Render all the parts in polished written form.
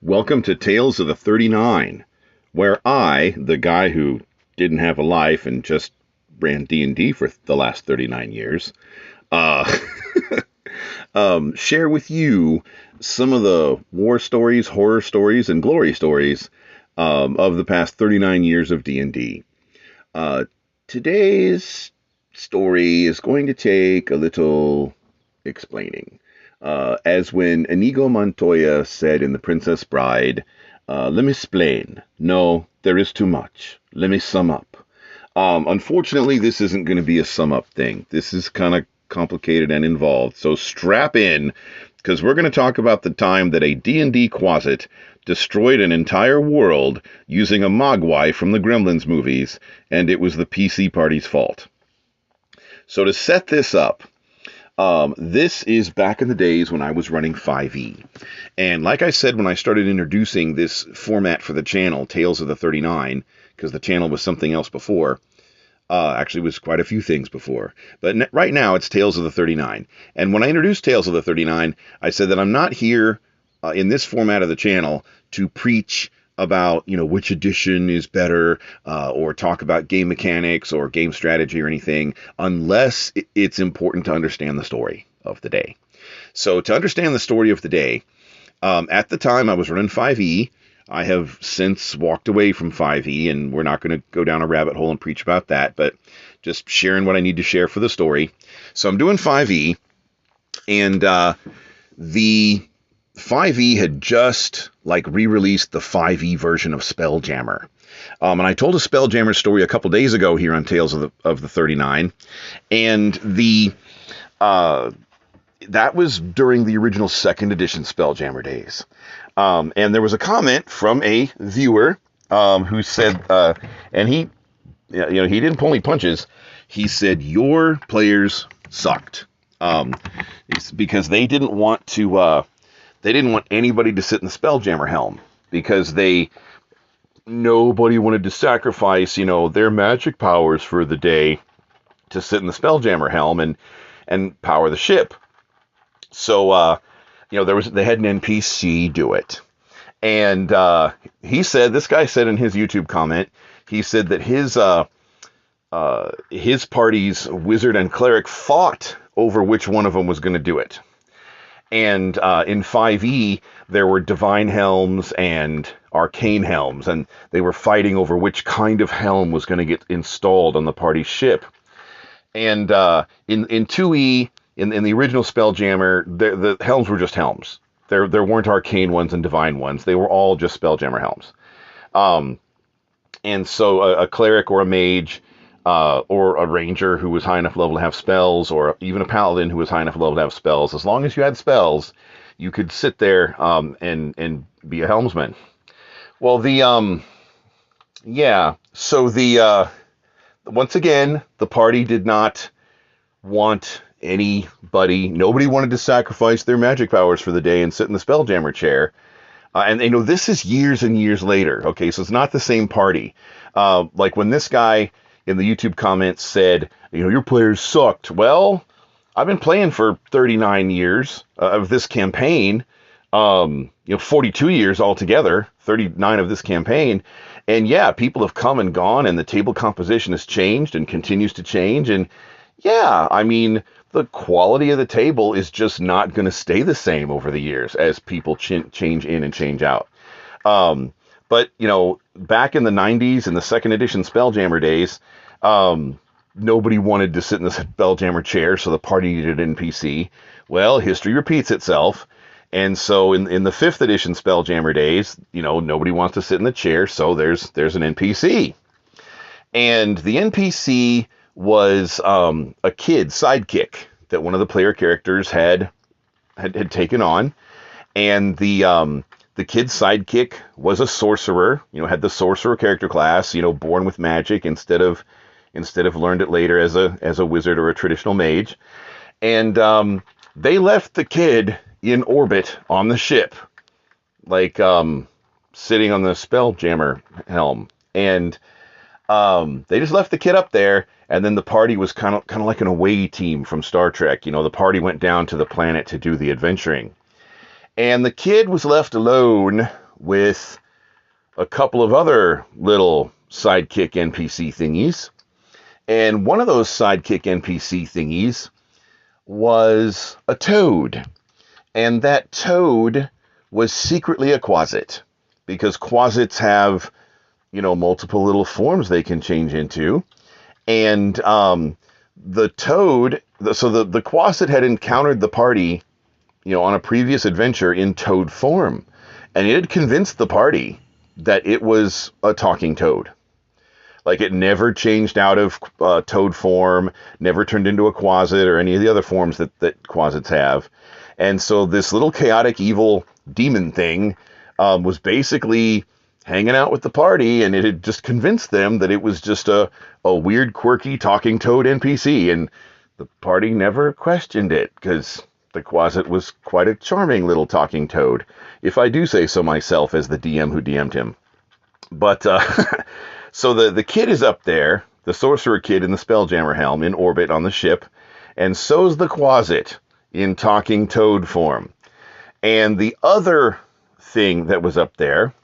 Welcome to Tales of the 39, where I, the guy who didn't have a life and just ran D&D for the last 39 years, uh, share with you some of the war stories, horror stories, and glory stories of the past 39 years of D&D. Today's story is going to take a little explaining. As when Inigo Montoya said in The Princess Bride, let me explain. No, there is too much. Let me sum up. Unfortunately, this isn't going to be a sum up thing. This is kind of complicated and involved. So strap in, because we're going to talk about the time that a D&D Quasit destroyed an entire world using a Mogwai from the Gremlins movies, and it was the PC party's fault. So to set this up, this is back in the days when I was running 5e. And like I said, when I started introducing this format for the channel, Tales of the 39, because the channel was something else before, actually was quite a few things before, but right now it's Tales of the 39. And when I introduced Tales of the 39, I said that I'm not here in this format of the channel to preach about, which edition is better, or talk about game mechanics or game strategy or anything, unless it's important to understand the story of the day. So to understand the story of the day, at the time I was running 5e. I have since walked away from 5e, and we're not going to go down a rabbit hole and preach about that, but just sharing what I need to share for the story. So I'm doing 5e, and the 5e had just re-released the 5e version of Spelljammer. And I told a Spelljammer story a couple days ago here on Tales of the 39, and that was during the original second edition Spelljammer days. And there was a comment from a viewer who said, and he didn't pull any punches. He said, your players sucked. It's because they didn't want anybody to sit in the Spelljammer helm, because nobody wanted to sacrifice, their magic powers for the day to sit in the Spelljammer helm and power the ship. So, they had an NPC do it. And this guy said in his YouTube comment, he said that his party's wizard and cleric fought over which one of them was going to do it. And in 5e, there were divine helms and arcane helms, and they were fighting over which kind of helm was going to get installed on the party's ship. And in 2e, in the original Spelljammer, the helms were just helms. There weren't arcane ones and divine ones. They were all just Spelljammer helms. And so a cleric or a mage, or a ranger who was high enough level to have spells, or even a paladin who was high enough level to have spells, as long as you had spells, you could sit there and be a helmsman. Well, once again, the party did not want nobody wanted to sacrifice their magic powers for the day and sit in the Spelljammer chair. And this is years and years later. Okay, so it's not the same party. Like when this guy in the YouTube comments said, your players sucked. Well, I've been playing for 39 years of this campaign, 42 years altogether, 39 of this campaign. And yeah, people have come and gone, and the table composition has changed and continues to change. And yeah, the quality of the table is just not going to stay the same over the years as people change in and change out. But, back in the 90s, in the second edition Spelljammer days, nobody wanted to sit in the Spelljammer chair, so the party needed an NPC. Well, history repeats itself. And so in the fifth edition Spelljammer days, nobody wants to sit in the chair, so there's an NPC. And the NPC was a kid sidekick that one of the player characters had taken on. And the kid's sidekick was a sorcerer, had the sorcerer character class, born with magic instead of learned it later as a wizard or a traditional mage. And they left the kid in orbit on the ship, sitting on the Spelljammer helm. And they just left the kid up there, and then the party was kind of like an away team from Star Trek. The party went down to the planet to do the adventuring. And the kid was left alone with a couple of other little sidekick NPC thingies. And one of those sidekick NPC thingies was a toad. And that toad was secretly a Quasit, because Quasits have, multiple little forms they can change into. And the toad, so the Quasit had encountered the party, on a previous adventure in toad form. And it had convinced the party that it was a talking toad. Like, it never changed out of toad form, never turned into a Quasit or any of the other forms that Quasits have. And so this little chaotic evil demon thing was basically hanging out with the party, and it had just convinced them that it was just a weird, quirky, talking toad NPC. And the party never questioned it, because the Quasit was quite a charming little talking toad, if I do say so myself as the DM who DM'd him. But, so the kid is up there, the sorcerer kid in the Spelljammer helm, in orbit on the ship, and so's the Quasit in talking toad form. And the other thing that was up there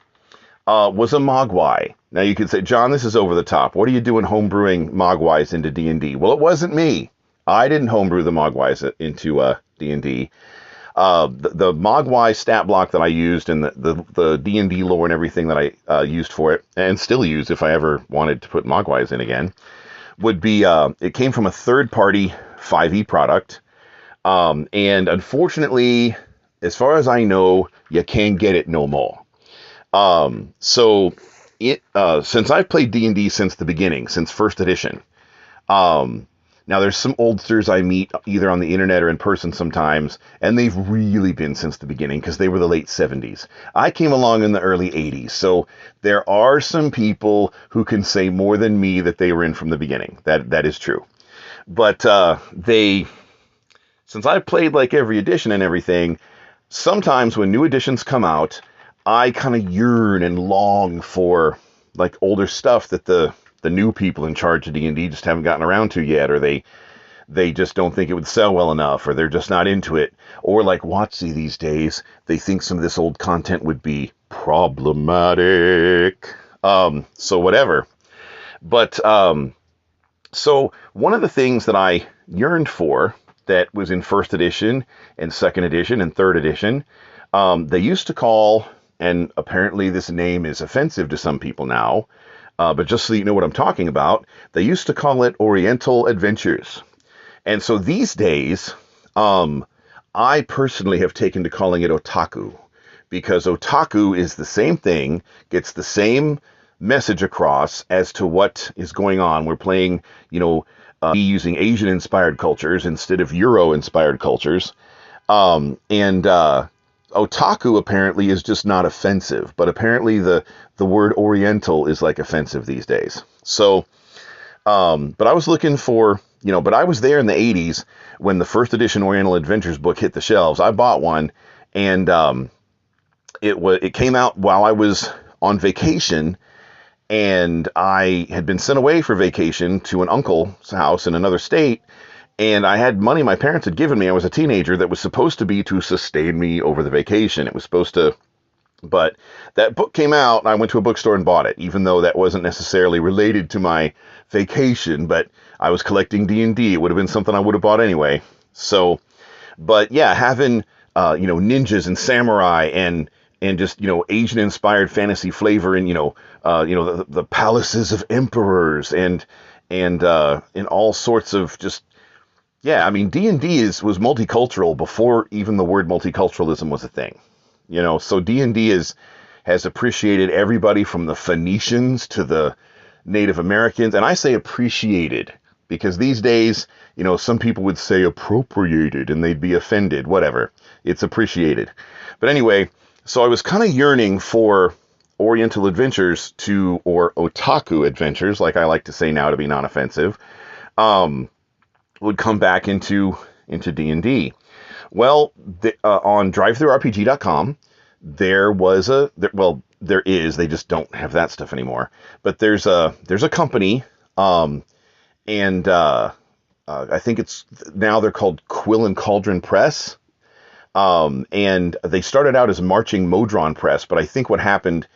was a Mogwai. Now you could say, John, this is over the top. What are you doing homebrewing Mogwais into D&D? Well, it wasn't me. I didn't homebrew the Mogwais into D&D. The Mogwai stat block that I used, and the D&D lore and everything that I used for it, and still use if I ever wanted to put Mogwais in again, would be, it came from a third-party 5e product. And unfortunately, as far as I know, you can't get it no more. So since I've played D&D since the beginning, since first edition, now there's some oldsters I meet either on the internet or in person sometimes, and they've really been since the beginning, because they were the late 70s. I came along in the early 80s, so there are some people who can say more than me that they were in from the beginning. That is true. But since I've played like every edition and everything, sometimes when new editions come out, I kind of yearn and long for like older stuff that the new people in charge of D&D just haven't gotten around to yet, or they just don't think it would sell well enough, or they're just not into it. Or like WotC these days, they think some of this old content would be problematic. So whatever. But so one of the things that I yearned for that was in first edition and second edition and third edition, they used to call, and apparently this name is offensive to some people now, but just so you know what I'm talking about, they used to call it Oriental Adventures. And so these days, I personally have taken to calling it Otaku, because Otaku is the same thing, gets the same message across as to what is going on. We're playing, using Asian-inspired cultures instead of Euro-inspired cultures. Otaku apparently is just not offensive, but apparently the word Oriental is like offensive these days. So, but I was looking for, but I was there in the 80s when the first edition Oriental Adventures book hit the shelves. I bought one, and it came out while I was on vacation, and I had been sent away for vacation to an uncle's house in another state. And I had money my parents had given me. I was a teenager that was supposed to be to sustain me over the vacation. It was supposed to, but that book came out and I went to a bookstore and bought it, even though that wasn't necessarily related to my vacation, but I was collecting D&D. It would have been something I would have bought anyway. So, but yeah, having, ninjas and samurai and just, Asian inspired fantasy flavor and, the palaces of emperors and all sorts of just, yeah, I mean, D&D was multicultural before even the word multiculturalism was a thing. So D&D has appreciated everybody from the Phoenicians to the Native Americans. And I say appreciated because these days, some people would say appropriated and they'd be offended, whatever. It's appreciated. But anyway, so I was kind of yearning for Oriental Adventures or Otaku Adventures, like I like to say now to be non-offensive, would come back into D&D. Well, on drivethrurpg.com, there is, they just don't have that stuff anymore, but there's a company, and I think it's, now they're called Quill and Cauldron Press, And they started out as Marching Modron Press, but I think what happened,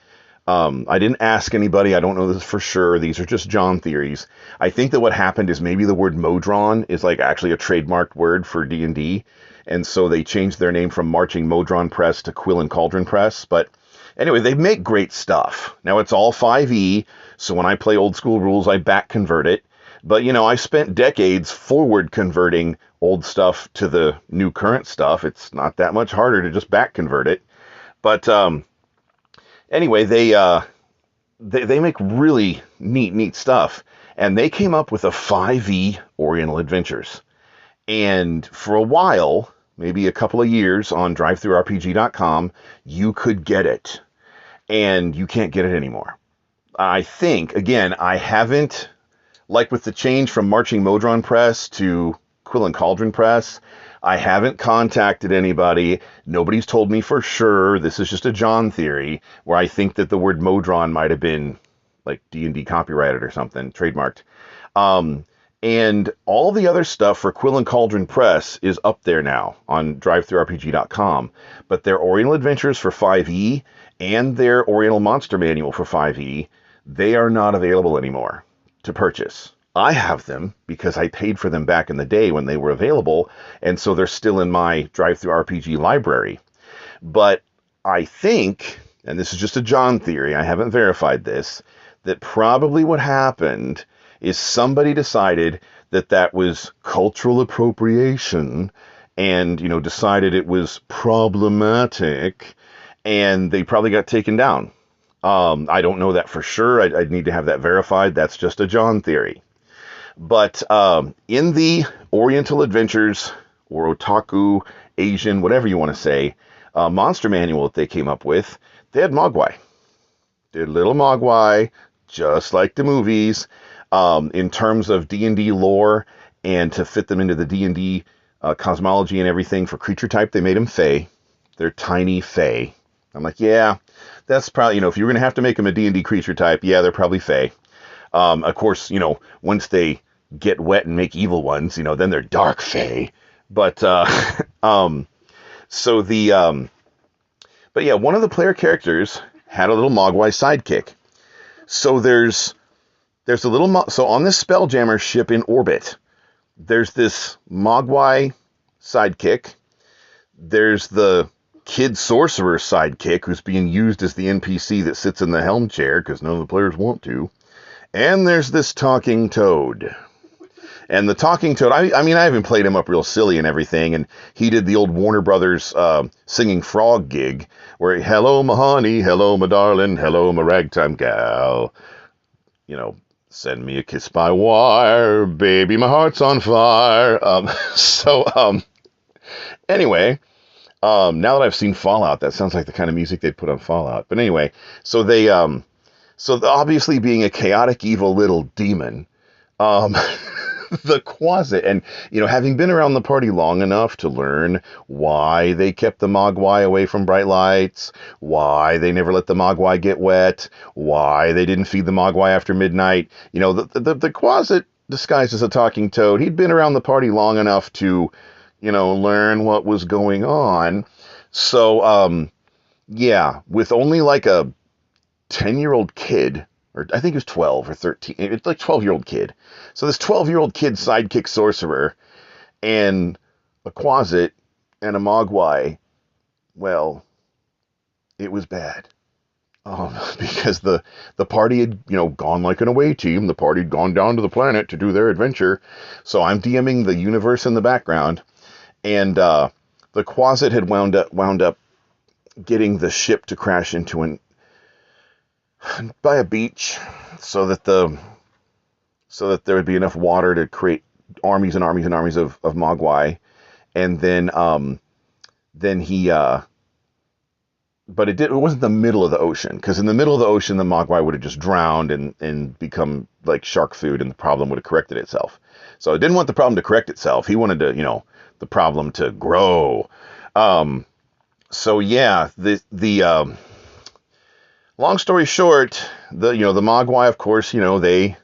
I didn't ask anybody. I don't know this for sure. These are just John theories. I think that what happened is maybe the word Modron is like actually a trademarked word for D&D. And so they changed their name from Marching Modron Press to Quill and Cauldron Press. But anyway, they make great stuff. Now it's all 5e. So when I play old school rules, I back convert it. But, I spent decades forward converting old stuff to the new current stuff. It's not that much harder to just back convert it. But anyway, they make really neat stuff. And they came up with a 5e Oriental Adventures. And for a while, maybe a couple of years on drivethrurpg.com, you could get it. And you can't get it anymore. I think, again, I haven't, like with the change from Marching Modron Press to Quill and Cauldron Press, I haven't contacted anybody. Nobody's told me for sure. This is just a John theory where I think that the word Modron might have been like D&D copyrighted or something, trademarked. And all the other stuff for Quill and Cauldron Press is up there now on drivethrurpg.com. But their Oriental Adventures for 5e and their Oriental Monster Manual for 5e, they are not available anymore to purchase. I have them because I paid for them back in the day when they were available, and so they're still in my DriveThruRPG library. But I think, and this is just a John theory, I haven't verified this, that probably what happened is somebody decided that that was cultural appropriation and, decided it was problematic, and they probably got taken down. I don't know that for sure. I'd need to have that verified. That's just a John theory. But in the Oriental Adventures, or Otaku, Asian, whatever you want to say, monster manual that they came up with, they had Mogwai. Did little Mogwai, just like the movies, in terms of D&D lore, and to fit them into the D&D cosmology and everything for creature type, they made them Fae. They're tiny Fae. I'm like, yeah, that's probably, if you're going to have to make them a D&D creature type, yeah, they're probably Fae. Of course, once they get wet and make evil ones, then they're dark Fae. But, but yeah, one of the player characters had a little Mogwai sidekick. So there's a little, so on this Spelljammer ship in orbit, there's this Mogwai sidekick. There's the Kid Sorcerer sidekick who's being used as the NPC that sits in the helm chair because none of the players want to. And there's this talking toad. And the talking toad, I mean, I haven't played him up real silly and everything, and he did the old Warner Brothers singing frog gig, where, hello, my honey, hello, my darling, hello, my ragtime gal. Send me a kiss by wire, baby, my heart's on fire. Anyway, now that I've seen Fallout, that sounds like the kind of music they'd put on Fallout. But anyway, so they, so obviously being a chaotic, evil little demon, the Quasit, and, having been around the party long enough to learn why they kept the Mogwai away from bright lights, why they never let the Mogwai get wet, why they didn't feed the Mogwai after midnight, the Quasit disguised as a talking toad, he'd been around the party long enough to, learn what was going on. So, yeah, with only like a 10-year-old kid, or I think it was 12 or 13, it's like 12-year-old kid. So this 12-year-old kid sidekick sorcerer and a Quasit and a Mogwai, well, it was bad. Because the party had, gone like an away team. The party had gone down to the planet to do their adventure. So I'm DMing the universe in the background. And the Quasit had wound up getting the ship to crash into by a beach so that there would be enough water to create armies and armies and armies of Mogwai. And then he, but it wasn't the middle of the ocean, because in the middle of the ocean, the Mogwai would have just drowned and become like shark food, and the problem would have corrected itself. So it didn't want the problem to correct itself. He wanted to, the problem to grow. So yeah, the long story short, the Mogwai, of course, they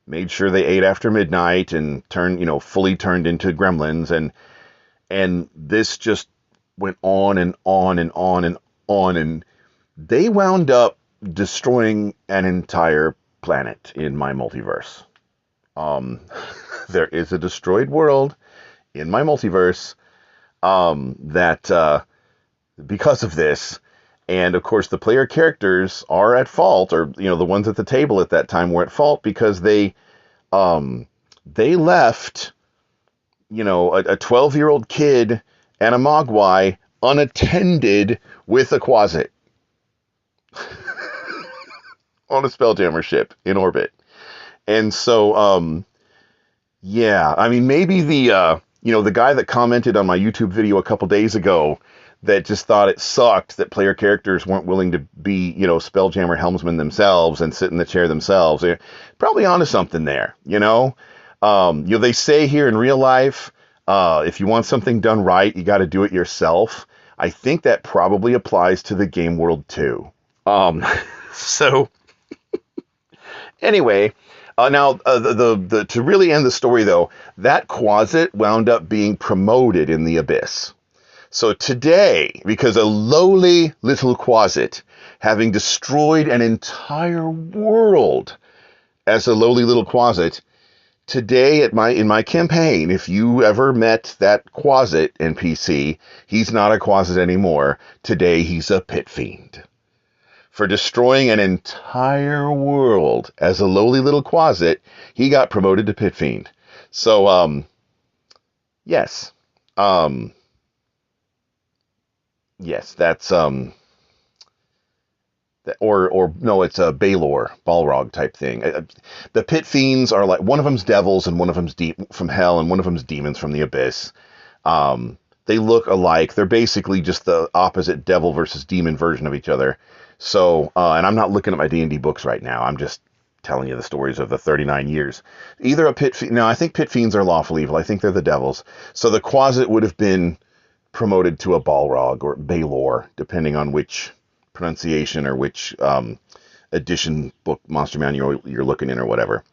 made sure they ate after midnight and fully turned into gremlins, and this just went on and on and on and on, and they wound up destroying an entire planet in my multiverse. Um, there is a destroyed world in my multiverse that because of this, and of course the player characters are at fault, or the ones at the table at that time were at fault because they left a 12-year-old kid and a Mogwai unattended with a Quasit on a Spelljammer ship in orbit. And so, yeah, I mean, maybe the guy that commented on my YouTube video a couple days ago that just thought it sucked that player characters weren't willing to be, Spelljammer helmsmen themselves and sit in the chair themselves. They're probably onto something there, they say here in real life, if you want something done right, you got to do it yourself. I think that probably applies to the game world too. So anyway, now to really end the story though, that Quasit wound up being promoted in the Abyss. So today, because a lowly little Quasit, having destroyed an entire world as a lowly little Quasit, today in my campaign, if you ever met that Quasit NPC, he's not a Quasit anymore. Today he's a pit fiend. For destroying an entire world as a lowly little Quasit, he got promoted to pit fiend. So, yes. Yes, that's or no, it's a Balor, Balrog type thing. The pit fiends are like, one of them's devils and one of them's from hell and one of them's demons from the abyss. They look alike. They're basically just the opposite devil versus demon version of each other. So, and I'm not looking at my D&D books right now. I'm just telling you the stories of the 39 years. Either a pit fiend. No, I think pit fiends are lawful evil. I think they're the devils. So the Quasit would have been promoted to a Balrog or Balor, depending on which pronunciation or which edition book monster manual you're looking in or whatever.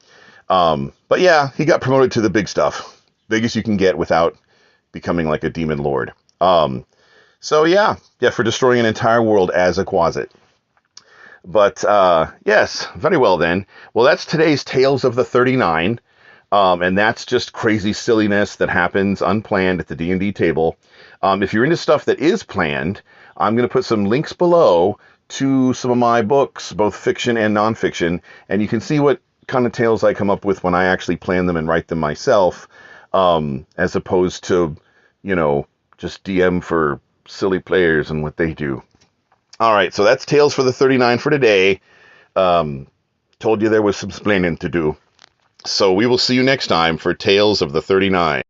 But yeah, he got promoted to the big stuff, biggest you can get without becoming like a demon lord. So yeah, for destroying an entire world as a Quasit. But yes, very well then. Well, that's today's Tales of the 39. And that's just crazy silliness that happens unplanned at the D&D table. If you're into stuff that is planned, I'm going to put some links below to some of my books, both fiction and nonfiction, and you can see what kind of tales I come up with when I actually plan them and write them myself, as opposed to, just DM for silly players and what they do. All right, so that's Tales for the 39 for today. Told you there was some splaining to do. So we will see you next time for Tales of the 39.